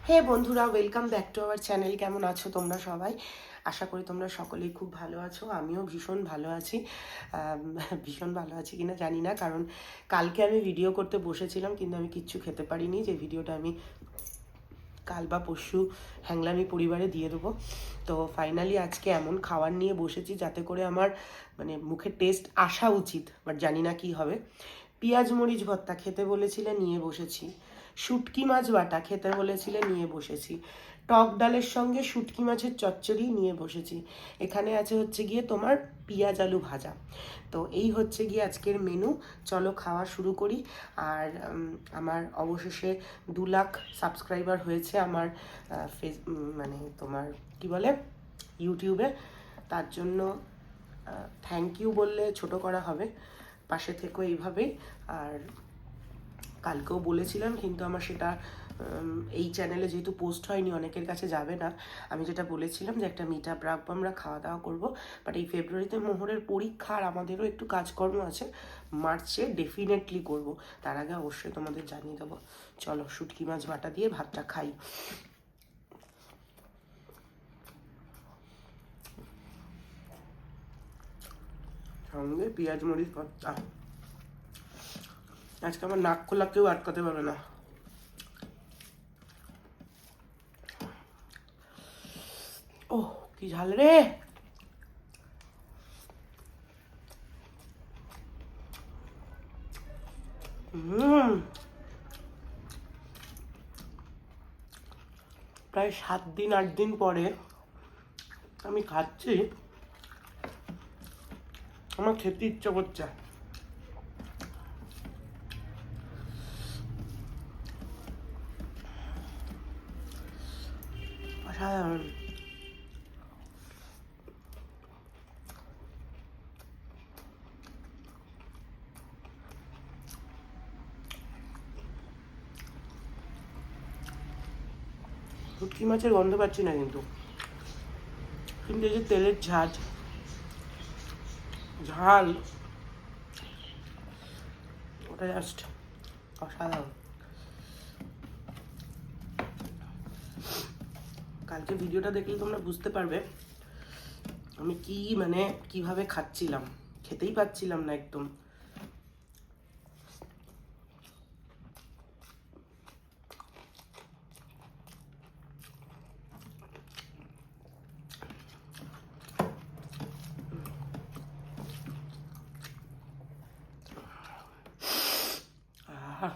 হে বন্ধুরা, welcome back to our channel. কেমন আছো তোমরা সবাই? আশা করি তোমরা সকলেই খুব ভালো আছো। আমিও ভীষণ ভালো আছি। ভীষণ ভালো আছি কিনা জানি না, কারণ কালকে আমি ভিডিও করতে বসেছিলাম কিন্তু আমি কিচ্ছু খেতে পারিনি। যে ভিডিওটা আমি কাল বা পরশু হ্যাংলামি পরিবারে দিয়ে দেবো। তো ফাইনালি আজকে এমন খাবার নিয়ে বসেছি যাতে করে আমার মানে মুখে টেস্ট আসা উচিত, বাট জানি না কি হবে। পেঁয়াজ মরিচ ভর্তা খেতে বলেছিলে, নিয়ে বসেছি। শুটকি মাছ বাটা খেতে বলেছিলে, নিয়ে বসেছি। টক ডালের সঙ্গে শুটকি মাছের চচ্চড়ি নিয়ে বসেছি। এখানে আছে হচ্ছে গিয়ে তোমার পেঁয়াজ আলু ভাজা। তো এই হচ্ছে গিয়ে আজকের মেনু। চলো খাওয়া শুরু করি। আর আমার অবশেষে 2 লাখ সাবস্ক্রাইবার হয়েছে আমার মানে তোমার কি বলে ইউটিউবে। তার জন্য থ্যাংক ইউ বললে ছোট করা হবে। পাশে থেকো এইভাবেই। আর কালকেও বলেছিলাম কিন্তু আমার সেটা এই চ্যানেলে যেহেতু পোস্ট হয়নি, অনেকের কাছে যাবে না। আমি যেটা বলেছিলাম যে একটা মিট আপ রাখবো, আমরা খাওয়া দাওয়া করবো। বাট এই ফেব্রুয়ারিতে মোহরের পরীক্ষা আর আমাদেরও একটু কাজকর্ম আছে। মার্চে ডেফিনেটলি করব। তার আগে অবশ্যই তোমাদের জানিয়ে দেবো। চলো শুটকি মাছ বাটা দিয়ে ভাতটা খাই। সঙ্গে পেঁয়াজ মরিচ ভর্তা। আজকে আমার নাক খোলা কেউ আটকাতে পারবে না। ওহ, কি ঝাল রে! প্রায় 7 দিন 8 দিন পরে আমি খাচ্ছি, আমার খেতে ইচ্ছা করছে। অসাধারণ। শুটকি মাছের গন্ধ পাচ্ছি না কিন্তু, কিন্তু এই যে তেলের ঝাঁজ ঝাল, ওটা জাস্ট অসাধারণ। কালকে ভিডিওটা দেখলে তোমরা বুঝতে পারবে আমি কি মানে কিভাবে খাচ্ছিলাম। খেতেই পাচ্ছিলাম না একদম। আহ,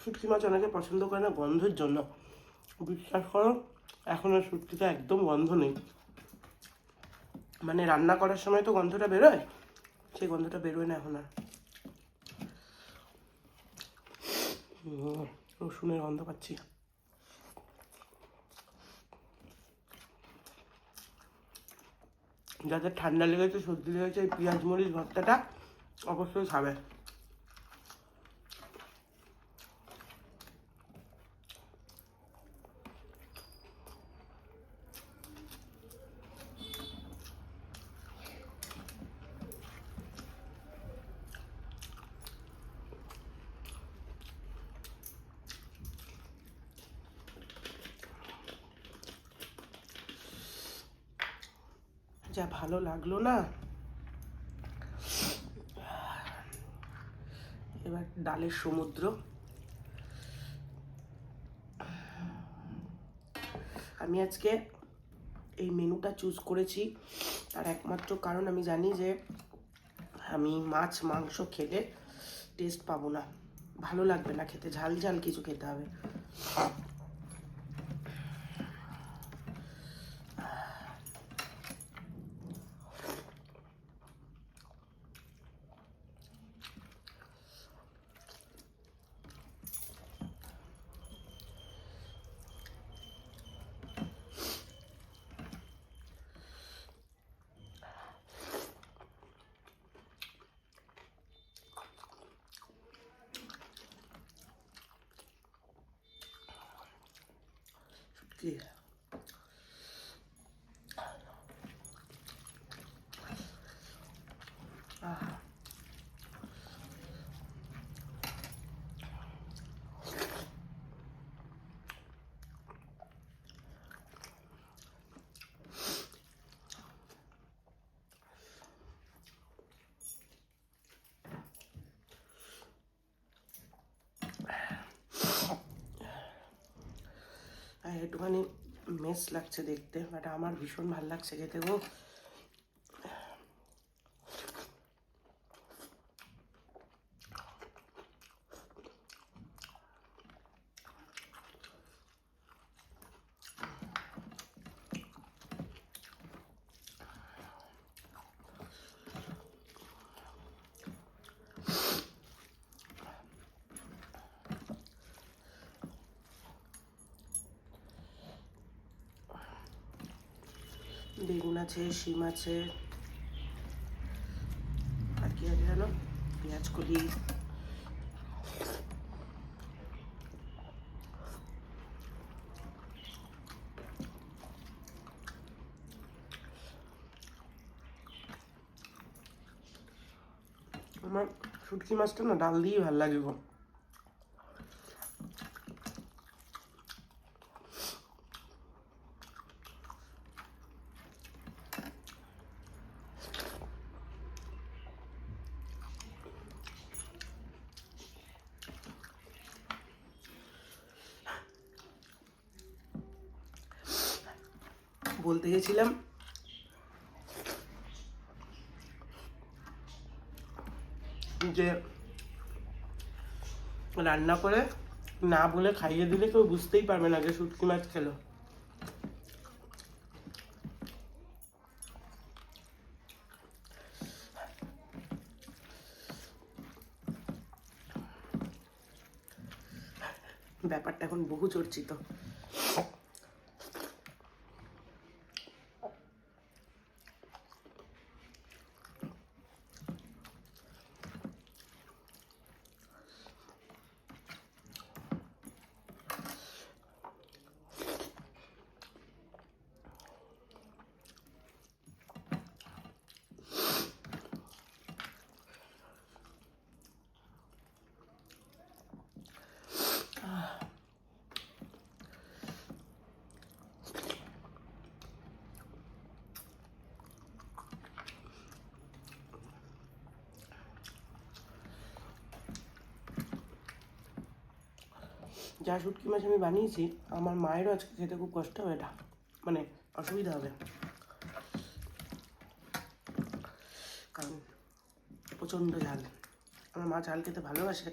শুটকি মাছ অনেকে পছন্দ করে না গন্ধের জন্য। বিশ্বাস করো, এখন আর শুটকিটা একদম গন্ধ নেই। মানে রান্না করার সময় তো গন্ধটা বেরোয়, সেই গন্ধটা বেরোয় না এখন আর। রসুনের গন্ধ পাচ্ছি। যাদের ঠান্ডা লেগেছে, সর্দি লেগেছে, এই পেঁয়াজ মরিচ ভর্তাটা অবশ্যই খাবে। যা ভালো লাগলো না। এবার ডালের সমুদ্র। আমি আজকে এই মেনুটা চুজ করেছি তার একমাত্র কারণ আমি জানি যে আমি মাছ মাংস খেলে টেস্ট পাবো না, ভালো লাগবে না খেতে। ঝাল ঝাল কিছু খেতে হবে। কি একটুখানি মেস লাগছে দেখতে, বাট আমার ভীষণ ভালো লাগছে খেতে গো। বেগুন আছে, শিম আছে, আর কি আছে জানো, পেঁয়াজ কলি, আমার শুটকি মাছটা না ডাল দিয়েই ভালো লাগে গো। বলতে গেছিলাম যে রান্না করে না বলে খাইয়ে দিলে কেউ বুঝতেই পারবে না যে শুটকি মাছ খেলো। ব্যাপারটা এখন বহু চর্চিত। যা শুটকি মাছ আমি বানিয়েছি, আমার মায়েরও আজকে খেতে খুব কষ্ট হবে, এটা মানে অসুবিধা হবে, কারণ প্রচণ্ড ঝাল। আমার মা ঝাল খেতে ভালোবাসে।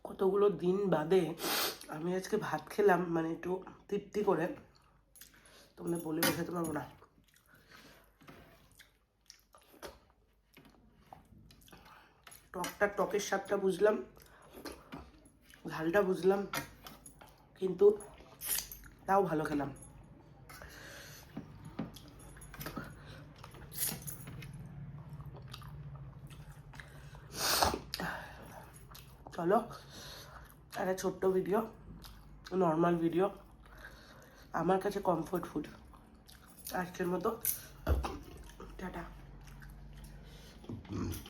কতগুলো দিন বাদে আমি আজকে ভাত খেলাম, মানে একটু তৃপ্তি করে, তোমরা বলে বোঝাতে পারবো না। টকের স্বাদটা বুঝলাম, ঝালটা বুঝলাম, কিন্তু তাও ভালো খেলাম। চলো একটা ছোট্ট ভিডিও, নর্মাল ভিডিও, আমার কাছে কমফোর্ট ফুড। আজকের মতো টাটা।